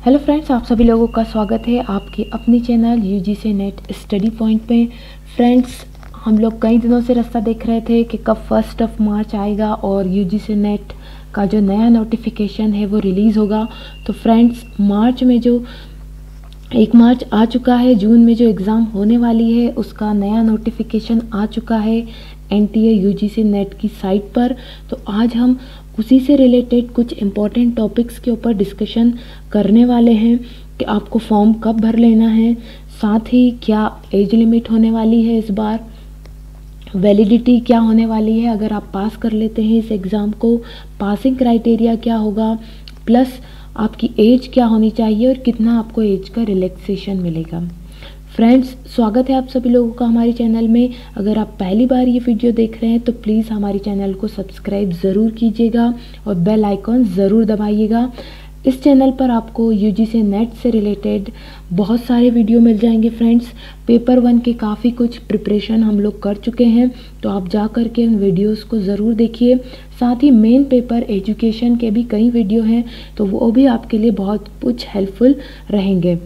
Hello friends, आप सभी लोगों का स्वागत है आपके अपने channel UGC net study point में। फ्रेंड्स, हम लोग कई दिनों से रास्ता देख रहे थे कि कब 1 मार्च आएगा और यूजीसी नेट का जो नया नोटिफिकेशन है वो रिलीज़ होगा। तो फ्रेंड्स, मार्च में जो 1 मार्च आ चुका है, जून में जो एग्ज़ाम होने वाली है उसका नया नोटिफिकेशन आ चुका है एनटीए यूजीसी नेट की साइट पर। तो आज हम उसी से रिलेटेड कुछ इम्पॉर्टेंट टॉपिक्स के ऊपर डिस्कशन करने वाले हैं कि आपको फॉर्म कब भर लेना है, साथ ही क्या एज लिमिट होने वाली है, इस बार वैलिडिटी क्या होने वाली है अगर आप पास कर लेते हैं इस एग्ज़ाम को, पासिंग क्राइटेरिया क्या होगा, प्लस आपकी एज क्या होनी चाहिए और कितना आपको एज का रिलैक्सेशन मिलेगा। फ्रेंड्स, स्वागत है आप सभी लोगों का हमारे चैनल में। अगर आप पहली बार ये वीडियो देख रहे हैं तो प्लीज़ हमारे चैनल को सब्सक्राइब ज़रूर कीजिएगा और बेल आइकॉन ज़रूर दबाइएगा। इस चैनल पर आपको यूजीसी नेट से रिलेटेड बहुत सारे वीडियो मिल जाएंगे। फ्रेंड्स, पेपर 1 के काफ़ी कुछ प्रिपरेशन हम लोग कर चुके हैं, तो आप जा कर के उन वीडियोस को ज़रूर देखिए। साथ ही मेन पेपर एजुकेशन के भी कई वीडियो हैं, तो वो भी आपके लिए बहुत कुछ हेल्पफुल रहेंगे।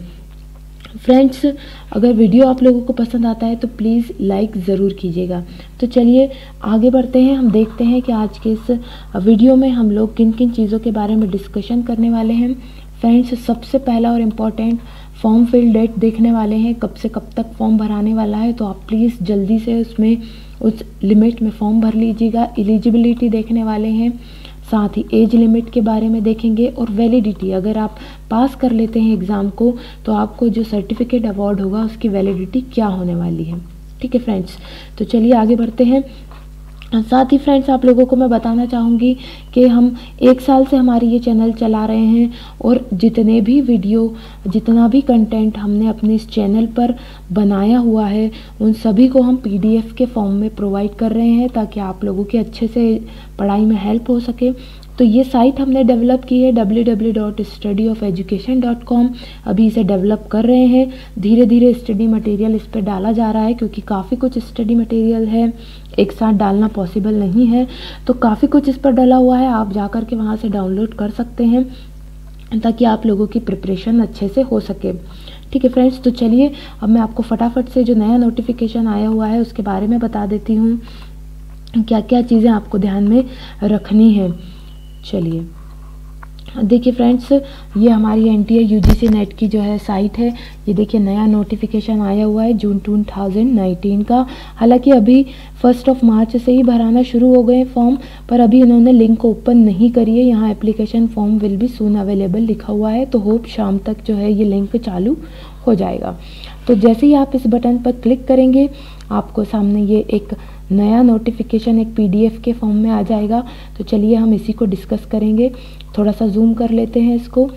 फ्रेंड्स, अगर वीडियो आप लोगों को पसंद आता है तो प्लीज़ लाइक ज़रूर कीजिएगा। तो चलिए आगे बढ़ते हैं, हम देखते हैं कि आज के इस वीडियो में हम लोग किन किन चीज़ों के बारे में डिस्कशन करने वाले हैं। फ्रेंड्स, सबसे पहला और इम्पॉर्टेंट फॉर्म फिल डेट देखने वाले हैं, कब से कब तक फॉर्म भराने वाला है। तो आप प्लीज़ जल्दी से उसमें उस लिमिट में फॉर्म भर लीजिएगा। एलिजिबिलिटी देखने वाले हैं, साथ ही एज लिमिट के बारे में देखेंगे और वैलिडिटी, अगर आप पास कर लेते हैं एग्ज़ाम को तो आपको जो सर्टिफिकेट अवार्ड होगा उसकी वैलिडिटी क्या होने वाली है। ठीक है फ्रेंड्स, तो चलिए आगे बढ़ते हैं। साथ ही फ्रेंड्स, आप लोगों को मैं बताना चाहूँगी कि हम 1 साल से हमारी ये चैनल चला रहे हैं और जितने भी वीडियो, जितना भी कंटेंट हमने अपने इस चैनल पर बनाया हुआ है उन सभी को हम PDF के फॉर्म में प्रोवाइड कर रहे हैं ताकि आप लोगों की अच्छे से पढ़ाई में हेल्प हो सके। तो ये साइट हमने डेवलप की है www.studyofeducation.com। अभी इसे डेवलप कर रहे हैं, धीरे धीरे स्टडी मटेरियल इस पर डाला जा रहा है क्योंकि काफ़ी कुछ स्टडी मटेरियल है, एक साथ डालना पॉसिबल नहीं है। तो काफ़ी कुछ इस पर डला हुआ है, आप जा कर के वहाँ से डाउनलोड कर सकते हैं ताकि आप लोगों की प्रिपरेशन अच्छे से हो सके। ठीक है फ्रेंड्स, तो चलिए अब मैं आपको फटाफट से जो नया नोटिफिकेशन आया हुआ है उसके बारे में बता देती हूँ, क्या क्या चीज़ें आपको ध्यान में रखनी है। चलिए देखिए फ्रेंड्स, ये हमारी एनटीए यूजीसी नेट की जो है साइट है। ये देखिए नया नोटिफिकेशन आया हुआ है जून 2019 का। हालांकि अभी 1 मार्च से ही भराना शुरू हो गए फॉर्म, पर अभी इन्होंने लिंक ओपन नहीं करी है। यहाँ application form will be soon available लिखा हुआ है, तो होप शाम तक जो है ये लिंक चालू हो जाएगा। तो जैसे ही आप इस बटन पर क्लिक करेंगे आपको सामने ये एक नया नोटिफिकेशन एक PDF के फॉर्म में आ जाएगा। तो चलिए हम इसी को डिस्कस करेंगे। थोड़ा सा जूम कर लेते हैं इसको।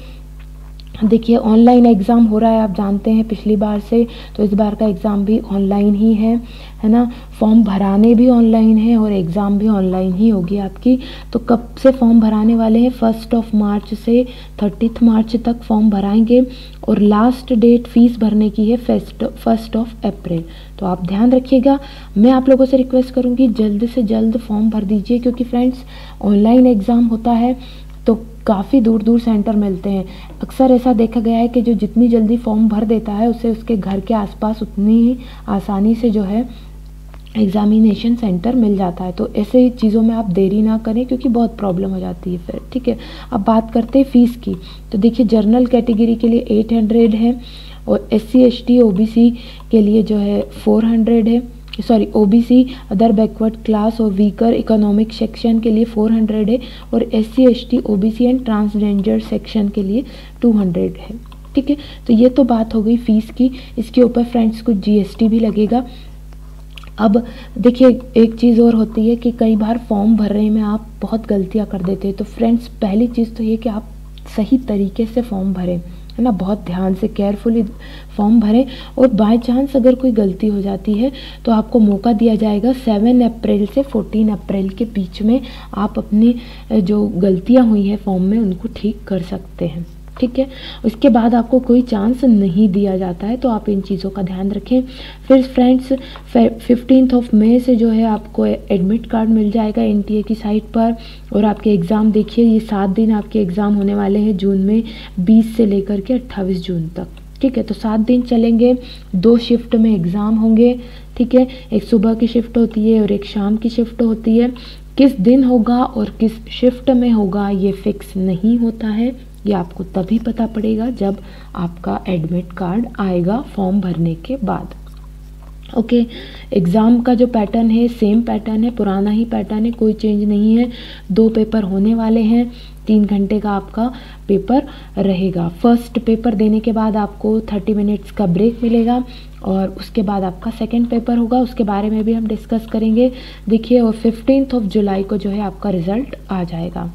देखिए ऑनलाइन एग्ज़ाम हो रहा है, आप जानते हैं पिछली बार से, तो इस बार का एग्ज़ाम भी ऑनलाइन ही है ना। फॉर्म भराने भी ऑनलाइन है और एग्ज़ाम भी ऑनलाइन ही होगी आपकी। तो कब से फॉर्म भराने वाले हैं? 1 मार्च से 30 मार्च तक फॉर्म भराएंगे और लास्ट डेट फीस भरने की है 1 अप्रैल। तो आप ध्यान रखिएगा। मैं आप लोगों से रिक्वेस्ट करूँगी जल्द से जल्द फॉर्म भर दीजिए, क्योंकि फ्रेंड्स ऑनलाइन एग्ज़ाम होता है तो काफ़ी दूर दूर सेंटर मिलते हैं। अक्सर ऐसा देखा गया है कि जो जितनी जल्दी फॉर्म भर देता है उसे उसके घर के आसपास उतनी ही आसानी से जो है एग्जामिनेशन सेंटर मिल जाता है। तो ऐसे चीज़ों में आप देरी ना करें क्योंकि बहुत प्रॉब्लम हो जाती है फिर। ठीक है, अब बात करते हैं फ़ीस की। तो देखिए जनरल कैटेगरी के लिए 800 है और SC ST OBC के लिए जो है 400 है। OBC अदर बैकवर्ड क्लास और वीकर इकोनॉमिक सेक्शन के लिए 400 है और SC ST OBC and transgender section के लिए 200 है। ठीक है, तो ये तो बात हो गई फ़ीस की। इसके ऊपर फ्रेंड्स कुछ GST भी लगेगा। अब देखिए एक चीज़ और होती है कि कई बार फॉर्म भरने में आप बहुत गलतियां कर देते हैं। तो फ्रेंड्स, पहली चीज़ तो ये कि आप सही तरीके से फॉर्म भरें, है ना, बहुत ध्यान से केयरफुली फॉर्म भरें। और बाय चांस अगर कोई गलती हो जाती है तो आपको मौका दिया जाएगा 7 अप्रैल से 14 अप्रैल के बीच में आप अपनी जो गलतियां हुई हैं फॉर्म में उनको ठीक कर सकते हैं। ठीक है। उसके बाद आपको कोई चांस नहीं दिया जाता है, तो आप इन चीज़ों का ध्यान रखें। फिर फ्रेंड्स 15 मई से जो है आपको एडमिट कार्ड मिल जाएगा NTA की साइट पर। और आपके एग्ज़ाम देखिए, ये 7 दिन आपके एग्ज़ाम होने वाले हैं जून में, 20 से लेकर के 28 जून तक, ठीक है। तो 7 दिन चलेंगे, 2 शिफ्ट में एग्ज़ाम होंगे, ठीक है। एक सुबह की शिफ्ट होती है और एक शाम की शिफ्ट होती है। किस दिन होगा और किस शिफ्ट में होगा ये फिक्स नहीं होता है, ये आपको तभी पता पड़ेगा जब आपका एडमिट कार्ड आएगा फॉर्म भरने के बाद। ओके, एग्ज़ाम का जो पैटर्न है सेम पैटर्न है, पुराना ही पैटर्न है, कोई चेंज नहीं है। 2 पेपर होने वाले हैं, 3 घंटे का आपका पेपर रहेगा। फर्स्ट पेपर देने के बाद आपको 30 मिनट्स का ब्रेक मिलेगा और उसके बाद आपका सेकंड पेपर होगा, उसके बारे में भी हम डिस्कस करेंगे। देखिए, और 15 जुलाई को जो है आपका रिज़ल्ट आ जाएगा,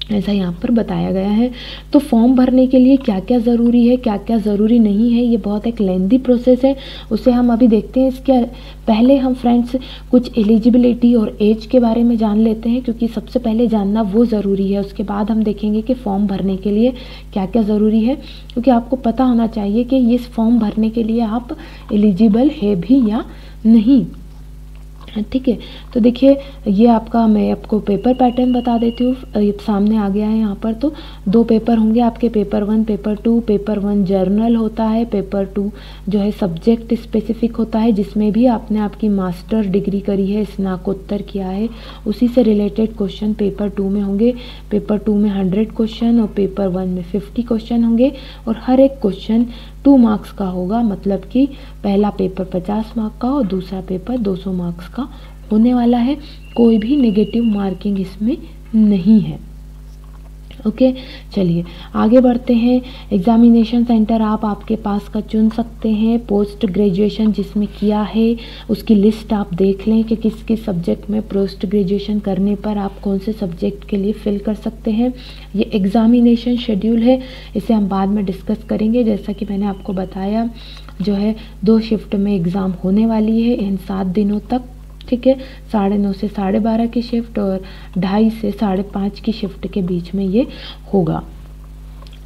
ऐसा यहाँ पर बताया गया है। तो फॉर्म भरने के लिए क्या क्या ज़रूरी है, क्या क्या ज़रूरी नहीं है, ये बहुत एक लेंदी प्रोसेस है, उसे हम अभी देखते हैं। इसके पहले हम फ्रेंड्स कुछ एलिजिबिलिटी और एज के बारे में जान लेते हैं, क्योंकि सबसे पहले जानना वो ज़रूरी है। उसके बाद हम देखेंगे कि फॉर्म भरने के लिए क्या क्या ज़रूरी है, क्योंकि आपको पता होना चाहिए कि इस फॉर्म भरने के लिए आप एलिजिबल है भी या नहीं, ठीक है। तो देखिए, ये आपका मैं आपको पेपर पैटर्न बता देती हूँ, ये सामने आ गया है यहाँ पर। तो 2 पेपर होंगे आपके, पेपर 1 पेपर 2। पेपर 1 जर्नल होता है, पेपर 2 जो है सब्जेक्ट स्पेसिफिक होता है, जिसमें भी आपने आपकी मास्टर डिग्री करी है, स्नाकोत्तर किया है, उसी से रिलेटेड क्वेश्चन पेपर 2 में होंगे। पेपर 2 में 100 क्वेश्चन और पेपर 1 में 50 क्वेश्चन होंगे, और हर एक क्वेश्चन 2 मार्क्स का होगा, मतलब कि पहला पेपर 50 मार्क का और दूसरा पेपर 200 मार्क्स का होने वाला है। कोई भी नेगेटिव मार्किंग इसमें नहीं है। ओके, चलिए आगे बढ़ते हैं। एग्जामिनेशन सेंटर आप आपके पास का चुन सकते हैं। पोस्ट ग्रेजुएशन जिसमें किया है उसकी लिस्ट आप देख लें कि किस किस सब्जेक्ट में पोस्ट ग्रेजुएशन करने पर आप कौन से सब्जेक्ट के लिए फिल कर सकते हैं। ये एग्जामिनेशन शेड्यूल है, इसे हम बाद में डिस्कस करेंगे। जैसा कि मैंने आपको बताया, जो है 2 शिफ्ट में एग्ज़ाम होने वाली है इन 7 दिनों तक, ठीक है। 9:30 से 12:30 की शिफ्ट और 2:30 से 5:30 की शिफ्ट के बीच में ये होगा।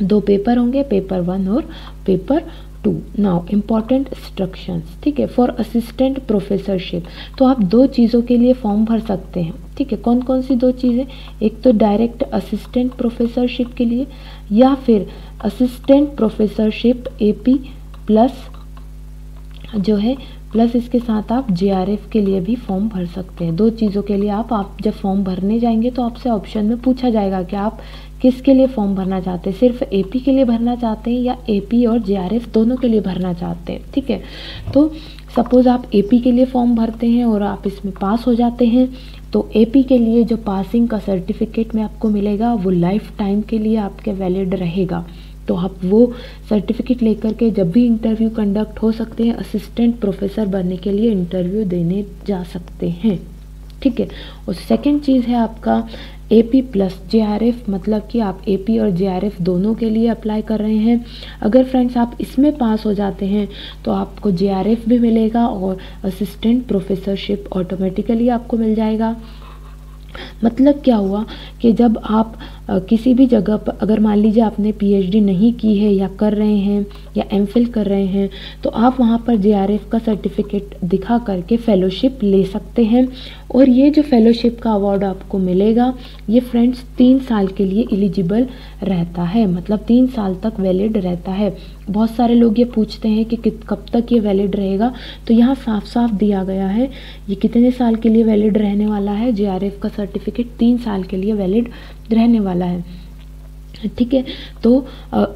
2 पेपर होंगे, पेपर 1 और पेपर 2। नाउ इम्पॉर्टेंट इंस्ट्रक्शंस, ठीक है, फॉर असिस्टेंट प्रोफेसरशिप। तो आप 2 चीज़ों के लिए फॉर्म भर सकते हैं, ठीक है। कौन कौन सी 2 चीज़ें? एक तो डायरेक्ट असिस्टेंट प्रोफेसरशिप के लिए, या फिर असिस्टेंट प्रोफेसरशिप AP प्लस जो है, प्लस इसके साथ आप JRF के लिए भी फॉर्म भर सकते हैं। 2 चीज़ों के लिए आप जब फॉर्म भरने जाएंगे तो आपसे ऑप्शन में पूछा जाएगा कि आप किसके लिए फॉर्म भरना चाहते हैं, सिर्फ AP के लिए भरना चाहते हैं या AP और JRF दोनों के लिए भरना चाहते हैं, ठीक है। तो सपोज़ आप AP के लिए फॉर्म भरते हैं और आप इसमें पास हो जाते हैं, तो AP के लिए जो पासिंग का सर्टिफिकेट में आपको मिलेगा वो लाइफ टाइम के लिए आपके वैलिड रहेगा। तो आप वो सर्टिफिकेट लेकर के जब भी इंटरव्यू कंडक्ट हो सकते हैं, असिस्टेंट प्रोफेसर बनने के लिए इंटरव्यू देने जा सकते हैं, ठीक है। और सेकंड चीज़ है आपका AP प्लस JRF, मतलब कि आप AP और JRF दोनों के लिए अप्लाई कर रहे हैं। अगर फ्रेंड्स आप इसमें पास हो जाते हैं तो आपको JRF भी मिलेगा और असिस्टेंट प्रोफेसरशिप ऑटोमेटिकली आपको मिल जाएगा। मतलब क्या हुआ कि जब आप किसी भी जगह पर, अगर मान लीजिए आपने PhD नहीं की है या कर रहे हैं या MPhil कर रहे हैं, तो आप वहाँ पर JRF का सर्टिफिकेट दिखा करके फेलोशिप ले सकते हैं। और ये जो फेलोशिप का अवार्ड आपको मिलेगा, ये फ्रेंड्स 3 साल के लिए एलिजिबल रहता है, मतलब 3 साल तक वैलिड रहता है। बहुत सारे लोग ये पूछते हैं कि कब तक ये वैलिड रहेगा, तो यहाँ साफ साफ दिया गया है ये कितने साल के लिए वैलिड रहने वाला है। JRF का सर्टिफिकेट 3 साल के लिए वैलिड रहने वाला है, ठीक है। तो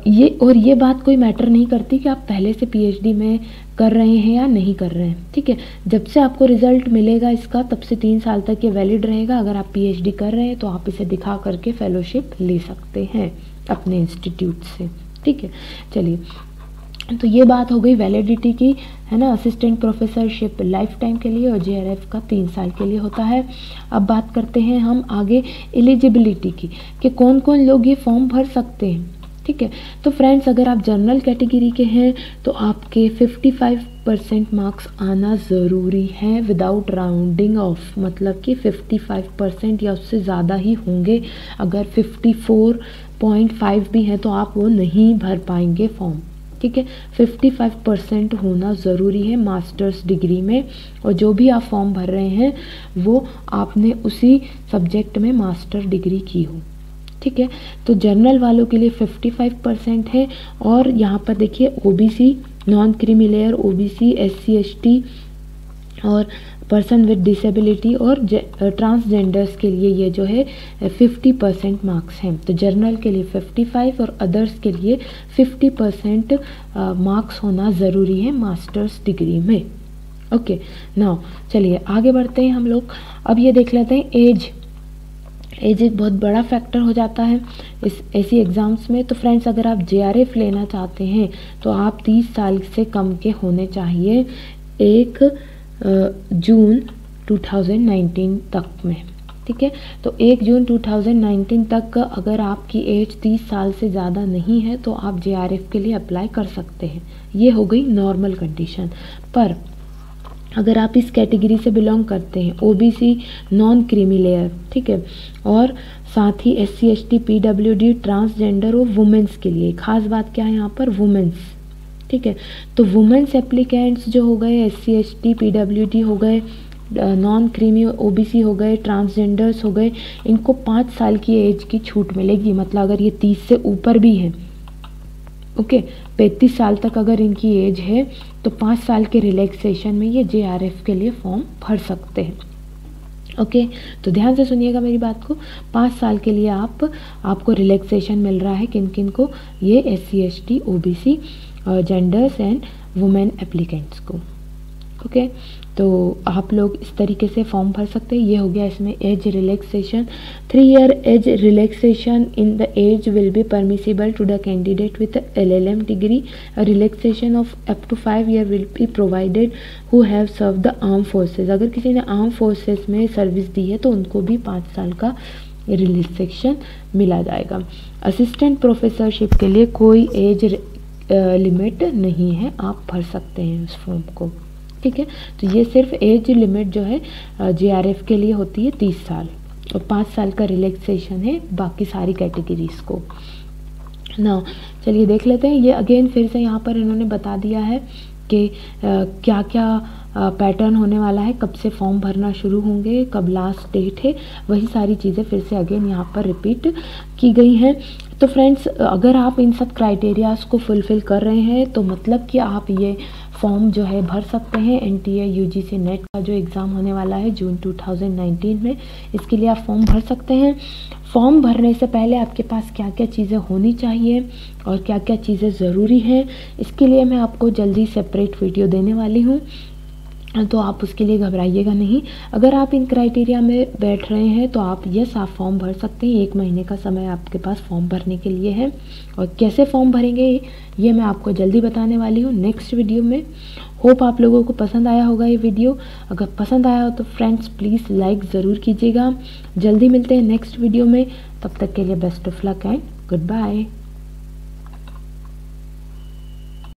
ये बात कोई मैटर नहीं करती कि आप पहले से PhD में कर रहे हैं या नहीं कर रहे हैं, ठीक है। जब से आपको रिजल्ट मिलेगा इसका, तब से 3 साल तक ये वैलिड रहेगा। अगर आप PhD कर रहे हैं तो आप इसे दिखा करके फेलोशिप ले सकते हैं अपने इंस्टीट्यूट से, ठीक है। चलिए, तो ये बात हो गई वैलिडिटी की, है ना। असिस्टेंट प्रोफेसरशिप लाइफ टाइम के लिए और JRF का 3 साल के लिए होता है। अब बात करते हैं हम आगे एलिजिबिलिटी की, कि कौन कौन लोग ये फॉर्म भर सकते हैं, ठीक है। तो फ्रेंड्स, अगर आप जनरल कैटेगरी के हैं तो आपके 55% मार्क्स आना ज़रूरी है विदाउट राउंडिंग ऑफ, मतलब कि 55% या उससे ज़्यादा ही होंगे। अगर 54 0.5 भी है तो आप वो नहीं भर पाएंगे फॉर्म। ठीक है, 55% होना ज़रूरी है मास्टर्स डिग्री में, और जो भी आप फॉर्म भर रहे हैं वो आपने उसी सब्जेक्ट में मास्टर डिग्री की हो। ठीक है, तो जनरल वालों के लिए 55% है, और यहाँ पर देखिए OBC, non creamy layer, OBC, SC ST और पर्सन विद डिसेबिलिटी और ट्रांसजेंडर्स के लिए ये जो है 50% मार्क्स हैं। तो जनरल के लिए 55 और अदर्स के लिए 50% मार्क्स होना ज़रूरी है मास्टर्स डिग्री में। ओके, नाउ चलिए आगे बढ़ते हैं हम लोग। अब ये देख लेते हैं एज एक बहुत बड़ा फैक्टर हो जाता है इस ऐसी एग्ज़ाम्स में। तो फ्रेंड्स, अगर आप जेआरएफ लेना चाहते हैं तो आप 30 साल से कम के होने चाहिए 1 जून 2019 तक में। ठीक है, तो 1 जून 2019 तक अगर आपकी एज 30 साल से ज़्यादा नहीं है तो आप जेआरएफ के लिए अप्लाई कर सकते हैं। ये हो गई नॉर्मल कंडीशन। पर अगर आप इस कैटेगरी से बिलोंग करते हैं, ओबीसी, नॉन क्रीमी लेयर, ठीक है, और साथ ही एससी एसटी, पीडब्ल्यूडी, ट्रांसजेंडर और वुमेंस के लिए खास बात क्या है यहाँ पर, वुमेंस। ठीक है, तो वुमेंस एप्लीकेंट्स जो हो गए, एससी एसटी, पीडब्ल्यूडी हो गए, नॉन क्रीमी ओबीसी हो गए, ट्रांसजेंडर्स हो गए, इनको 5 साल की एज की छूट मिलेगी। मतलब अगर ये 30 से ऊपर भी हैं, ओके, 35 साल तक अगर इनकी एज है तो 5 साल के रिलैक्सेशन में ये जेआरएफ के लिए फॉर्म भर सकते हैं। ओके, तो ध्यान से सुनिएगा मेरी बात को। 5 साल के लिए आपको रिलैक्सेशन मिल रहा है। किन किन को, ये SC ST, OBC, genders and women applicants को। ओके, तो आप लोग इस तरीके से फॉर्म भर सकते हैं। ये हो गया इसमें age relaxation. 3 year age relaxation in the age will be permissible to the candidate with LLM डिग्री। Relaxation of up to 5 year will be provided who have serve the arm forces. अगर किसी ने आर्म फोर्सेज में service दी है तो उनको भी 5 साल का रिलैक्सेशन मिला जाएगा। असिस्टेंट प्रोफेसरशिप के लिए कोई एज लिमिट नहीं है, आप भर सकते हैं उस फॉर्म को। ठीक है, तो ये सिर्फ एज लिमिट जो है जेआरएफ के लिए होती है 30 साल, और 5 साल का रिलैक्सेशन है बाकी सारी कैटेगरीज को ना। चलिए देख लेते हैं। ये अगेन फिर से यहाँ पर इन्होंने बता दिया है कि क्या क्या पैटर्न होने वाला है, कब से फॉर्म भरना शुरू होंगे, कब लास्ट डेट है, वही सारी चीज़ें फिर से अगेन यहाँ पर रिपीट की गई हैं। तो फ्रेंड्स, अगर आप इन सब क्राइटेरियाज को फुलफ़िल कर रहे हैं तो मतलब कि आप ये फॉर्म जो है भर सकते हैं। NTA UGC नेट का जो एग्ज़ाम होने वाला है जून 2019 में, इसके लिए आप फॉर्म भर सकते हैं। फॉर्म भरने से पहले आपके पास क्या क्या चीज़ें होनी चाहिए और क्या क्या चीज़ें ज़रूरी हैं, इसके लिए मैं आपको जल्दी सेपरेट वीडियो देने वाली हूँ, तो आप उसके लिए घबराइएगा नहीं। अगर आप इन क्राइटेरिया में बैठ रहे हैं तो आप आप फॉर्म भर सकते हैं। 1 महीने का समय आपके पास फॉर्म भरने के लिए है, और कैसे फॉर्म भरेंगे ये मैं आपको जल्दी बताने वाली हूँ नेक्स्ट वीडियो में। होप आप लोगों को पसंद आया होगा ये वीडियो। अगर पसंद आया हो तो फ्रेंड्स प्लीज़ लाइक ज़रूर कीजिएगा। जल्दी मिलते हैं नेक्स्ट वीडियो में, तब तक के लिए best of luck and good bye.